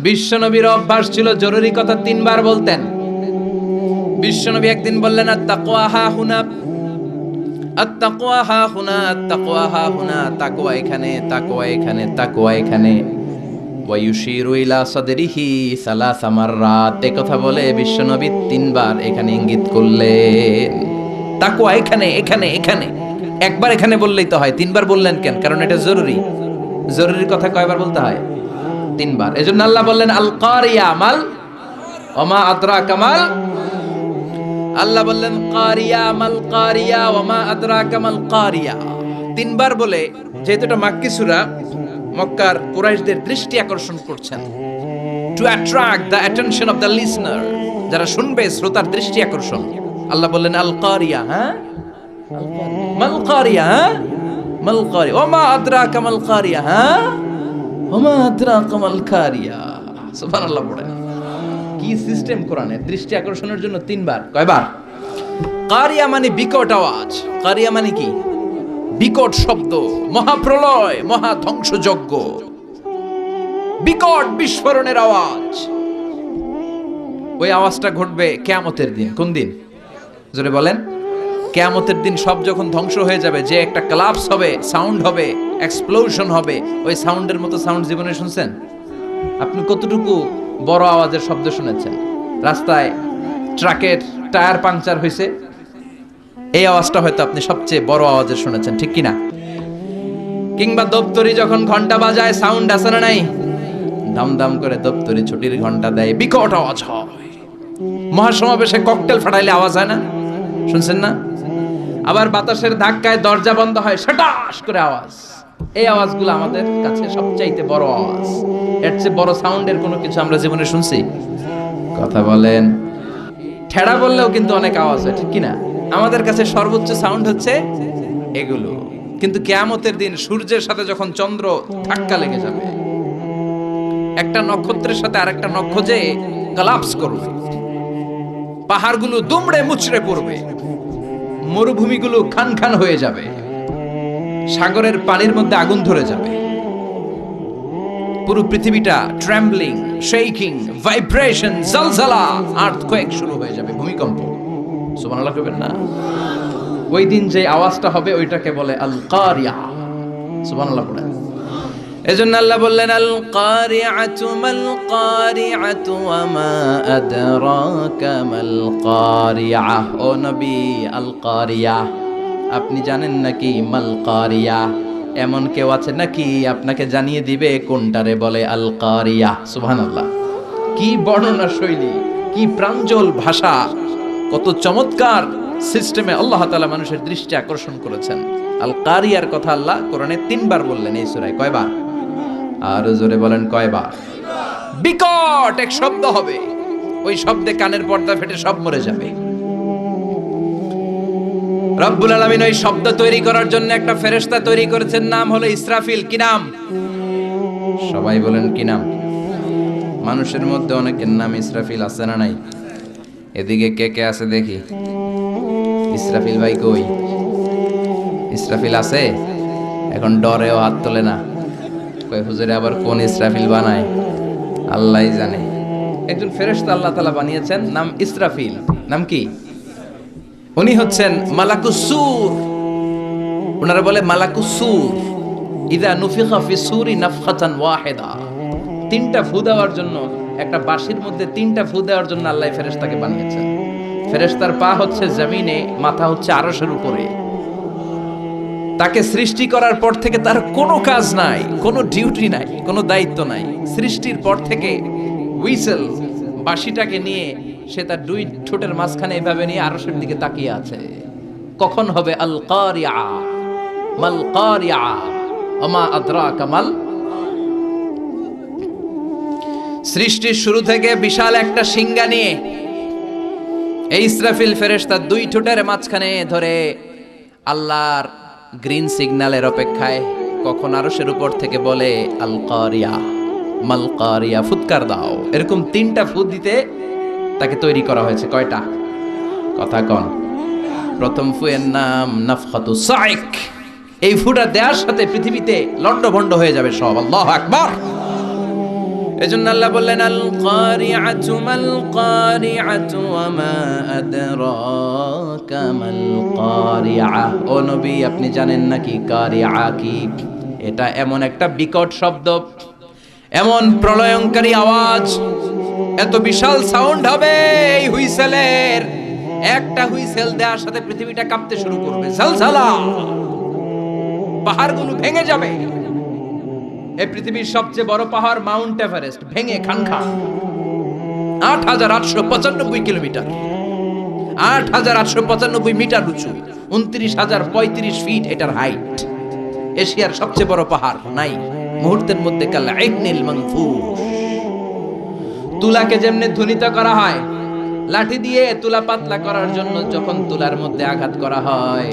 বিশ্বনবীর অভ্যাস ছিল জরুরি কথা তিনবার বলতেন। বিশ্বনবী একদিন বললেন আত্তাকওয়া হা হুনা, আত্তাকওয়া হা হুনা, আত্তাকওয়া হা হুনা, তাকওয়া এখানে, তাকওয়া এখানে, তাকওয়া এখানে। ওয়া ইউশিরু ইলা সাদরিহি সালাসা মাররাত। এই কথা বলে বিশ্বনবী তিনবার এখানে ইঙ্গিত করলেন। তাকওয়া এখানে, এখানে, এখানে। একবার এখানে বললেই তো হয়, তিনবার বললেন কেন? কারণ এটা জরুরি। জরুরি কথা কয়বার বলতে হয়? তিনবার। এজন্য আল্লাহ বললেন আল কারিয়া মাল ওমা আদরাকা মাল। আল্লাহ বললেন কারিয়া মাল কারিয়া ওমা আদরাকা মাল কারিয়া। তিনবার বলে, যেহেতু এটা মাক্কি সূরা, মক্কার কুরাইশদের দৃষ্টি আকর্ষণ করছেন, two attract the attention of the listener, যারা শুনবে শ্রোতার দৃষ্টি আকর্ষণ। আল্লাহ বললেন আল কারিয়া, হ্যাঁ মাল কারিয়া, হ্যাঁ মাল কারিয়া ওমা আদরাকা মাল কারিয়া, হ্যাঁ ওমা আদরাকা মাল কারিয়া। সুবহানাল্লাহ পড়েন। কি সিস্টেম কোরআনের! দৃষ্টি আকর্ষণের জন্য তিনবার। কয়বার? কারিয়া মানে বিকট আওয়াজ। কারিয়া মানে কি? বিকট শব্দ, মহাপ্রলয়, মহা ধ্বংসযজ্ঞ, বিকট বিস্ফোরণের আওয়াজ। ওই আওয়াজটা ঘটবে কিয়ামতের দিন। কোন দিন? জোরে বলেন। কিয়ামতের দিন সব যখন ধ্বংস হয়ে যাবে, যে একটা ক্লাপস হবে, সাউন্ড হবে, এক্সপ্লোশন হবে, ওই সাউন্ডের মতো সাউন্ড জীবনে শুনছেন? আপনি কতটুকু বড় আওয়াজের শব্দ শুনেছেন? রাস্তায় ট্রাকের টায়ার পাংচার হয়েছে, এই আওয়াজটা হয়তো আপনি সবচেয়ে বড় আওয়াজের শুনেছেন, ঠিক কিনা? কিংবা দপ্তরি যখন ঘন্টা বাজায়, সাউন্ড আছে না নাই? দাম দাম করে দপ্তরি ছুটির ঘন্টা দেয়, বিকট আওয়াজ হয়। মহাসমাবেশে ককটেল ফাটাইলে আওয়াজ হয় না? শুনছেন না? আবার বাতাসের ধাক্কায় দরজা বন্ধ হয়, শটাস করে আওয়াজ। এই আওয়াজগুলো আমাদের কাছে সবচাইতে বড় আওয়াজ। এর চেয়ে বড় সাউন্ডের কোনো কিছু আমরা জীবনে শুনছি? কথা বলেন। ঠেড়া বললেও কিন্তু অনেক আওয়াজ হয়, ঠিক কিনা? আমাদের কাছে সর্বোচ্চ সাউন্ড হচ্ছে এগুলো। কিন্তু কিয়ামতের দিন সূর্যের সাথে যখন চন্দ্র ধাক্কা লেগে যাবে, একটা নক্ষত্রের সাথে আরেকটা নক্ষত্র যে কলাপস করবে, পাহাড়গুলো দুমড়ে মুচড়ে পড়বে, মরুভূমিগুলো খান খান হয়ে যাবে, সাগরের পানির মধ্যে আগুন ধরে যাবে, পুরো পৃথিবীটা ট্রেম্বলিং, শেকিং, ভাইব্রেশন, জলজলা, আর্থকোয়েক শুরু হয়ে যাবে, ভূমিকম্প। সুবহানাল্লাহ কইবেন না? ওই দিন যে আওয়াজটা হবে ওইটাকে বলে আল কারিয়া। সুবহানাল্লাহ পড়েন। এজন্য আল্লাহ বললেন আল কারিআতু মাল কারিআতু ওয়া মা আদরাকা মাল কারিআ। ও নবী, আল কারিয়া আপনি জানেন নাকি? মাল কারিয়া, এমন কেউ আছে নাকি আপনাকে জানিয়ে দিবে কোনটারে বলে আল কারিয়া? সুবহানাল্লাহ। কি বর্ণনা শৈলী, কি প্রাঞ্জল ভাষা, কত চমৎকার সিস্টেমে আল্লাহ তাআলা মানুষের দৃষ্টি আকর্ষণ করেছেন। আল কারিয়ার কথা আল্লাহ কোরআনে তিনবার বললেন এই সূরায়। কয়বার? আরো জোরে বলেন, কয়বার? বিকট এক শব্দ হবে, ওই শব্দে কানের পর্দা ফেটে সব মরে যাবে। রব্বুল আলামিন ওই শব্দ তৈরি করার জন্য একটা ফেরেশতা তৈরি করেছেন, নাম হলো ইসরাফিল। কি নাম? সবাই বলেন কি নাম? মানুষের মধ্যে অনেকের নাম ইসরাফিল আছে না নাই? এদিকে কে কে আছে দেখি? ইসরাফিল ভাই কই? ইসরাফিল আছে? এখন ডরেও হাত তোলে না। কই হুজুরে আবার কোন ইসরাফিল বানায়? আল্লাহই জানে। একজন ফেরেশতা আল্লাহ তাআলা বানিয়েছেন, নাম ইসরাফিল। নাম কি? উনি হচ্ছেন মালাকুস সূর। ওনারা বলে মালাকুস সূর। ইযা নুফিখা ফিস সূরি নাফখাতান ওয়াহিদা। তিনটা ফু দেওয়ার জন্য, একটা বাঁশির মধ্যে তিনটা ফু দেওয়ার জন্য আল্লাহ ফেরেশতাকে বানিয়েছেন। ফেরেশতার পা হচ্ছে জমিনে, মাথা হচ্ছে আরশের উপরে। তাকে সৃষ্টি করার পর থেকে তার কোনো কাজ নাই, কোনো ডিউটি নাই, কোনো দায়িত্ব নাই। সৃষ্টির পর থেকে হুইসেল, বাঁশিটাকে নিয়ে সে তার দুই ঠোঁটের মাঝখানে এভাবে নিয়ে আরশের দিকে তাকিয়ে আছে। কখন হবে আল কারিয়া, মাল কারিয়া ওমা আদরাকা মাল। সৃষ্টির শুরু থেকে বিশাল একটা সিংহা নিয়ে এই ইসরাফিল ফেরেশতা দুই ঠোঁটের মাঝখানে ধরে আল্লাহর গ্রিন সিগন্যালের অপেক্ষায় কখন আরশের উপর থেকে বলে আল কারিয়া মাল কারিয়া, ফুৎকার দাও। এরকম তিনটা ফুৎ দিতে তাকে তৈরি করা হয়েছে। কয়টা? কথা কন। প্রথম ফুয়ের নাম নাফখাতুস সাইক। এই ফুটা দেওয়ার সাথে পৃথিবীতে লন্ডভন্ড হয়ে যাবে সব। আল্লাহু আকবার। এজন্য আল্লাহ বললেন আল কারিআতু মাল কারিআতু ওয়া মা আদরাকা মাল কারিআ। ও নবী, আপনি জানেন নাকি কারিআ কি? এটা এমন একটা বিকট শব্দ, এমন প্রলয়ঙ্কারী আওয়াজ, এত বিশাল সাউন্ড হবে এই হুইসেলের। একটা হুইসেল দেওয়ার সাথে পৃথিবীটা কাঁপতে শুরু করবে, ঝলঝলা, পাহাড়গুলো ভেঙে যাবে। এই পৃথিবীর সবচেয়ে বড় পাহাড় মাউন্ট এভারেস্ট ভেঙে খানখান। ৮,৮৯৫ কিলোমিটার, ৮,৮৯৫ মিটার উঁচু, ২৯,০৩৫ ফিট এটার হাইট। এশিয়ার সবচেয়ে বড় পাহাড় নাই মুহূর্তের মধ্যে কাল আইনিল মানফুস। তুলাকে যেমনে ধ্বনিত করা হয়, লাঠি দিয়ে তুলা পাতলা করার জন্য যখন তুলার মধ্যে আঘাত করা হয়,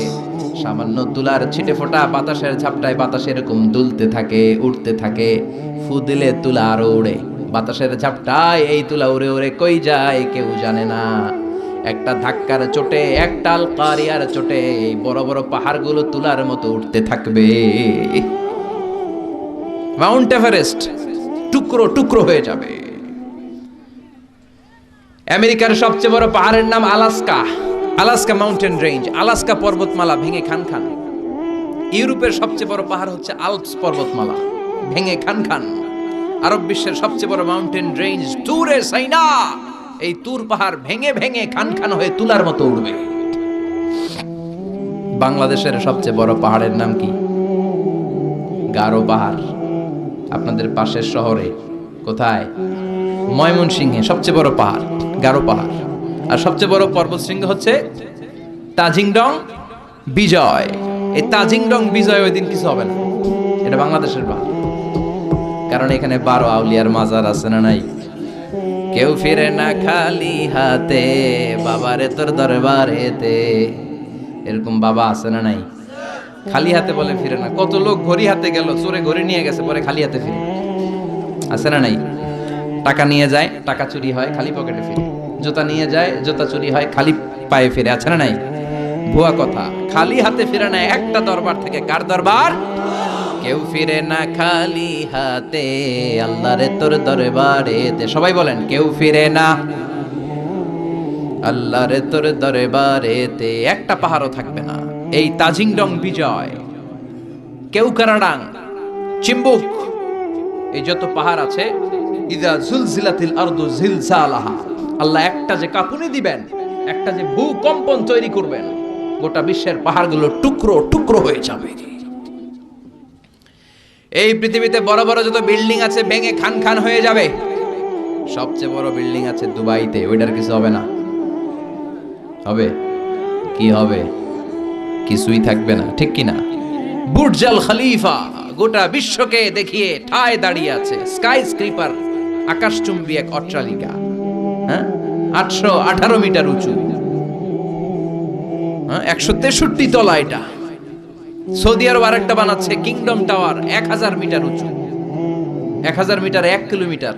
সামান্য তুলার ছিটে ফোটা বাতাসের ঝাপটায় বাতাস এরকম দুলতে থাকে, উঠতে থাকে। ফু দিলে তুলা আরো উড়ে, বাতাসের ঝাপটায় এই তুলা উড়ে উড়ে কই যায় কেউ জানে না। একটা ধাক্কার চোটে, একটা আল কারিয়ার চোটে এই বড় বড় পাহাড়গুলো তুলার মতো উঠতে থাকবে। মাউন্ট এভারেস্ট টুকরো টুকরো হয়ে যাবে। আমেরিকার সবচেয়ে বড় পাহাড়ের নাম Alaska, Alaska mountain range, Alaska পর্বতমালা ভেঙে খান খান। ইউরোপের সবচেয়ে বড় পাহাড় হচ্ছে আল্পস পর্বতমালা, ভেঙে খান খান। আরব বিশ্বের সবচেয়ে বড় মাউন্টেন রেঞ্জ তুরে সাইনা, এই তুর পাহাড় ভেঙে ভেঙে খান খান হয়ে তুলার মতো উঠবে। বাংলাদেশের সবচেয়ে বড় পাহাড়ের নাম কি? গারো পাহাড়। আপনাদের পাশের শহরে কোথায়? ময়মনসিংহে সবচেয়ে বড় পাহাড় গারো পাহাড়। আর সবচেয়ে বড় পর্বতশৃঙ্গ হচ্ছে তাজিংডং বিজয়। এই তাজিংডং বিজয় ওই দিন কিছু হবে না, এটা বাংলাদেশের পাহাড়। কারণ এখানে 12 আউলিয়ার মাজার আছে না নাই? কেউ ফিরে না খালি হাতে, বাবারে তোর দরবারেতে। এরকম বাবা আছে না নাই? খালি হাতে বলে ফিরে না। কত লোক ঘড়ি হাতে গেল, চোরে ঘড়ি নিয়ে গেছে, পরে খালি হাতে ফিরে, আছে না নাই? টাকা নিয়ে যায়, টাকা চুরি হয়, খালি পকেটে ফিরে। জুতা নিয়ে যায়, জুতা চুরি হয়, খালি পায়ে ফিরে, আছে না নাই? ভুয়া কথা, খালি হাতে ফিরে না একটা দরবার থেকে। কার দরবার? কেউ ফিরে না খালি হাতে, আল্লাহরে তোর দরবারেতে। সবাই বলেন, কেউ ফিরে না আল্লাহরে তোর দরবারেতে। একটা পাহাড়ও থাকবে না। এই তাজিংডং বিজয়, কেউকারাডাং, চিম্বুক, এই যত পাহাড় আছে, ইদা জুলজিলাতিল আরদু জিলজালাহা, আল্লাহ একটা যে কাঁপুনি দিবেন, একটা যে ভূকম্পন তৈরি করবেন, গোটা বিশ্বের পাহাড়গুলো টুকরো টুকরো হয়ে যাবে। এই পৃথিবীতে বড় বড় যত বিল্ডিং আছে ভেঙে খান খান হয়ে যাবে। সবচেয়ে বড় বিল্ডিং আছে দুবাইতে, ওইটার কিছু হবে না। হবে কি? হবে কিছুই থাকবে না, ঠিক কিনা? বুর্জ আল খলিফা গোটা বিশ্বকে দেখিয়ে ঠায় দাঁড়িয়ে আছে। স্কাই স্ক্রিপার, আকাশচুম্বী এক অট্টালিকা, 818 মিটার উঁচু, 163 তলা। এটা সৌদি আরব আরেকটা বানাচ্ছে, কিংডম টাওয়ার, 1000 মিটার উঁচু। 1000 মিটার 1 কিলোমিটার।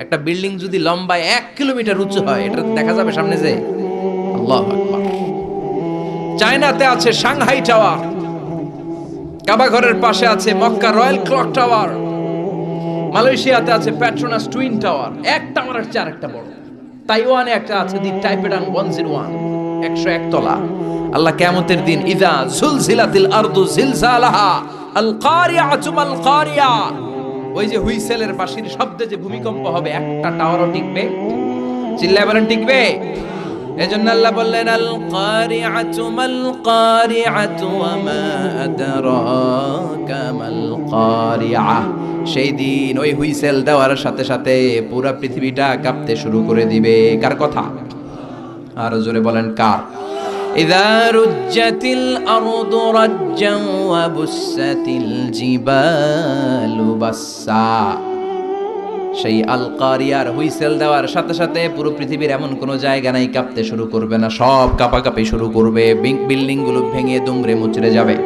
একটা বিল্ডিং যদি লম্বায় 1 কিলোমিটার উঁচু হয়, এটা দেখা যাবে সামনে যে। আল্লাহু আকবার। চায়নাতে আছে সাংহাই টাওয়ার, কাবা ঘরের পাশে আছে মক্কা রয়্যাল ক্লক টাওয়ার, মালয়েশিয়াতে আছে পেট্রোনাস টুইন টাওয়ার, এক টাওয়ারের চেয়ে আরেকটা বড়। তাইওয়ানে একটা আছে দি টাইপেডাং 101, 101 তলা। আল্লাহ কিয়ামতের দিন ইযা জুলজিলাতিল আরদু জিলজালাহা আল কারিআতু মাল কারিয়া, ওই যে হুইসেলের বাঁশির শব্দে যে ভূমিকম্প হবে, একটা টাওয়ারও টিকবে? চিল্লায় বলেন, টিকবে? এজন্য আল্লাহ বললেন আল কারিআতু মাল কারিআতু ওয়া মা আদরাকা মাল কারিআ। সেই দিন ওই হুইসেল দেওয়ার সাথে সাথে পুরো পৃথিবীটা কাঁপতে শুরু করে দিবে। কার কথা? আর জোরে বলেন, কার? ইযা রুজ্জাতিল আরদু রাজ্জান ওয়া বুসাতিল জিবালু বাসসা। সেই আল কারিয়ার হুইসেল দেওয়ার সাথে সাথে পুরো পৃথিবীর এমন কোনো জায়গা নাই কাঁপতে শুরু করবে না, সব কাঁপাকাঁপি শুরু করবে। বিল্ডিং গুলো ভেঙে দুমড়ে মুচড়ে যাবে।